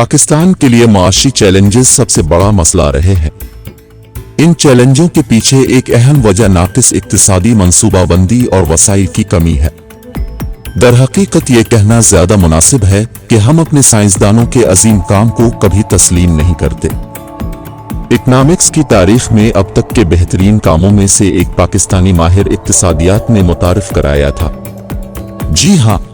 पाकिस्तान के लिए माशी चैलेंजेस सबसे बड़ा मसला रहे हैं। इन चैलेंजों के पीछे एक अहम वजह नाक़िस इक़्तिसादी मंसूबाबंदी और वसाइल की कमी है। दरहकीकत ये कहना ज़्यादा मुनासिब है कि हम अपने साइंसदानों के अजीम काम को कभी तस्लीम नहीं करते। इकनॉमिक्स की तारीख में अब तक के बेहतरीन कामों में से एक पाकिस्तानी माहिर इक़्तिसादियात ने मुतारिफ कराया था। जी हाँ,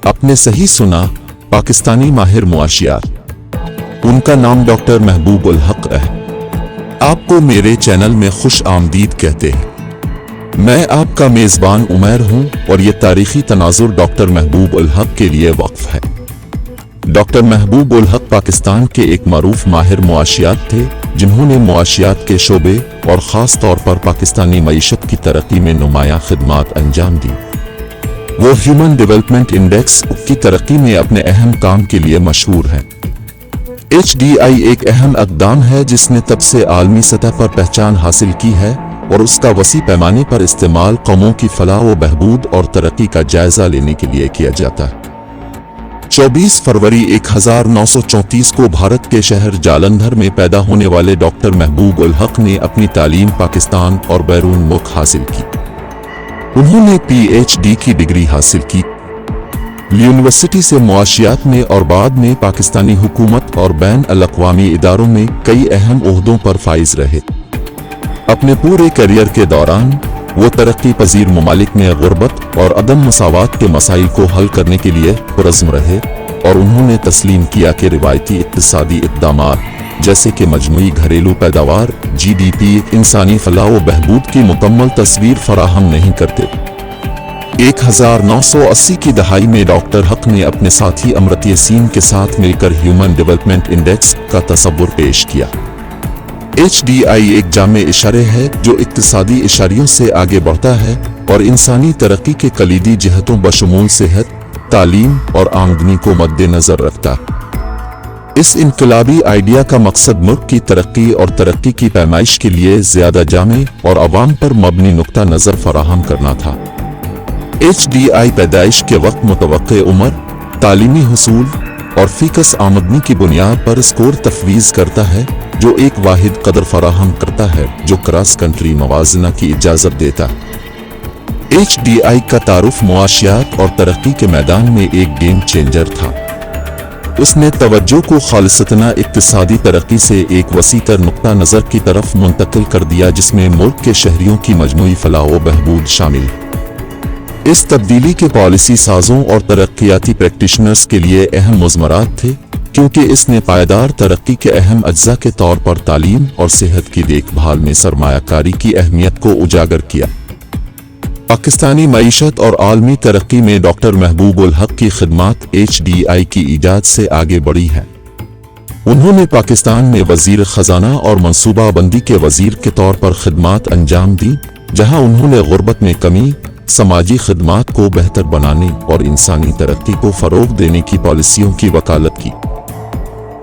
आपने सही सुना, पाकिस्तानी माहिर मुआशियात। उनका नाम डॉक्टर महबूब उल हक है। आपको मेरे चैनल में खुश आमदीद कहते हैं। मैं आपका मेज़बान उमैर हूँ और ये तारीखी तनाजुर डॉक्टर महबूब उल हक के लिए वक्फ है। डॉक्टर महबूब उल हक पाकिस्तान के एक मारूफ माहिर मुआशियात थे, जिन्होंने मुआशियात के शोबे और ख़ास तौर पर पाकिस्तानी मईशत की तरक्की में नुमायां खिदमात अंजाम दी। वो ह्यूमन डेवलपमेंट इंडेक्स की तरक्की में अपने अहम काम के लिए मशहूर हैं। HDI एक अहम इक़दाम है जिसने तब से आलमी सतह पर पहचान हासिल की है और उसका वसी पैमाने पर इस्तेमाल कौमों की फलाह व बहबूद और तरक्की का जायजा लेने के लिए किया जाता है। 24 फरवरी 1934 को भारत के शहर जालंधर में पैदा होने वाले डॉक्टर महबूब उल हक ने अपनी तालीम पाकिस्तान और बैरून मुल्क हासिल की। उन्होंने PhD की डिग्री हासिल की यूनिवर्सिटी से मुआशियात में और बाद में पाकिस्तानी हुकूमत और बैन अल-अक़वामी इदारों में कई अहम ओहदों पर फाइज रहे। अपने पूरे करियर के दौरान वो तरक्की पजीर ममालिक में गुर्बत और अदम मसावात के मसाइल को हल करने के लिए पुरज़्म रहे और उन्होंने तस्लीम किया कि रिवायती इक़्तिसादी इक़दामात जैसे कि मजमूई घरेलू पैदावार GDP इंसानी फलाह व बहबूद की मुकम्मल तस्वीर फराहम नहीं करते। 1980 की दहाई में डॉक्टर हक ने अपने साथी अमर्त्य यासीन के साथ मिलकर ह्यूमन डेवलपमेंट इंडेक्स का तसव्वुर पेश किया। HDI एक जामे इशारे है जो इक़्तिसादी इशारियों से आगे बढ़ता है और इंसानी तरक्की के कलीदी जहतों बशमूल सेहत, तालीम और आमदनी को मद्देनजर रखता है। इस इनकलाबी आइडिया का मकसद मुल्क की तरक्की और तरक्की की पैमाइश के लिए ज़्यादा जामे और अवाम पर मबनी नुक्ता नज़र फराहम करना था। HDI पैदाइश के वक्त मुतवक्के उम्र, तालीमी हुसूल और फ़ीकस आमदनी की बुनियाद पर स्कोर तफवीज़ करता है, जो एक वाहिद कदर फराहम करता है जो क्रॉस कंट्री मवाजना की इजाज़त देता है। HDI का तारुफ मुआशियात और तरक्की के मैदान में एक गेम चेंजर था। उसने तवज्जो को खालिसतना इक़्तिसादी तरक्की से एक वसीतर नुक्ता नज़र की तरफ मुंतकिल कर दिया, जिसमें मुल्क के शहरियों की मजमूई फलाह व बहबूद शामिल। इस तब्दीली के पॉलिसी साजों और तरक्याती प्रैक्टिशनर्स के लिए अहम मुज़मरात थे, क्योंकि इसने पायदार तरक्की के अहम अज्जा के तौर पर तालीम और सेहत की देखभाल में सरमायाकारी की अहमियत को उजागर किया। पाकिस्तानी मईशत और आलमी तरक्की में डॉक्टर महबूब उल हक की खिदमात HDI की ईजाद से आगे बढ़ी है। उन्होंने पाकिस्तान में वजीर खजाना और मंसूबाबंदी के वजीर के तौर पर खिदमात अंजाम दी, जहां उन्होंने गुर्बत में कमी, समाजी खिदमात को बेहतर बनाने और इंसानी तरक्की को फ़रोग़ देने की पॉलिसियों की वकालत की।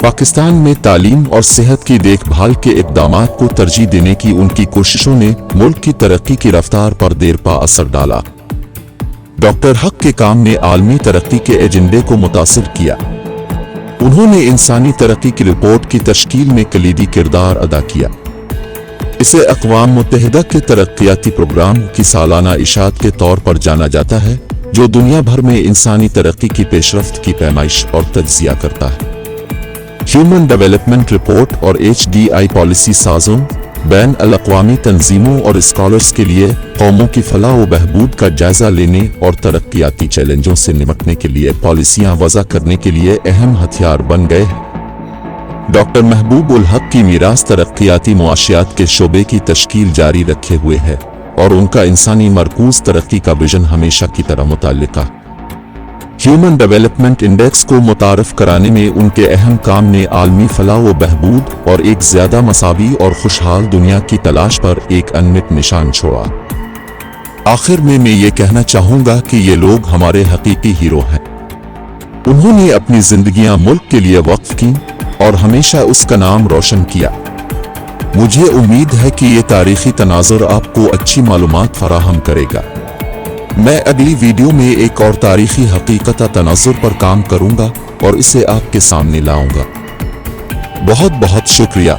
पाकिस्तान में तालीम और सेहत की देखभाल के इक़दामात को तरजीह देने की उनकी कोशिशों ने मुल्क की तरक्की की रफ्तार पर देरपा असर डाला। डॉक्टर हक के काम ने आलमी तरक्की के एजेंडे को मुतासिर किया। उन्होंने इंसानी तरक्की की रिपोर्ट की तश्कील में कलीदी किरदार अदा किया। इसे अक़वाम मुत्तहिदा के तरक्याती प्रोग्राम की सालाना इशात के तौर पर जाना जाता है, जो दुनिया भर में इंसानी तरक्की की पेशरफ्त की पैमाइश और तज्ज़िया करता है। ह्यूमन डेवलपमेंट रिपोर्ट और HDI पॉलिसी साजों, बैन अल-अक़वामी तंजीमों और स्कॉलर्स के लिए कौमों की फलाह व बहबूद का जायजा लेने और तरक्याती चैलेंजों से निपटने के लिए पॉलिसियां वज़ा करने के लिए अहम हथियार बन गए हैं। डॉक्टर महबूब उल हक की मीरास तरक्याती मुआशियात के शोबे की तश्कील जारी रखे हुए है और उनका इंसानी मरकूज़ तरक्की का विजन हमेशा की तरह मुतल्लिका। ह्यूमन डेवलपमेंट इंडेक्स को मुतारफ कराने में उनके अहम काम ने आलमी फलाह व बहबूद और एक ज़्यादा मसावी और खुशहाल दुनिया की तलाश पर एक अनमिट निशान छोड़ा। आखिर में मैं ये कहना चाहूँगा कि ये लोग हमारे हकीकी हीरो हैं। उन्होंने अपनी जिंदगियां मुल्क के लिए वक्फ की और हमेशा उसका नाम रोशन किया। मुझे उम्मीद है कि ये तारीखी तनाजुर आपको अच्छी मालूमात फराहम करेगा। मैं अगली वीडियो में एक और तारीखी हकीकत तनाजुर पर काम करूंगा। اور اسے آپ کے سامنے لاؤں گا۔ بہت بہت شکریہ۔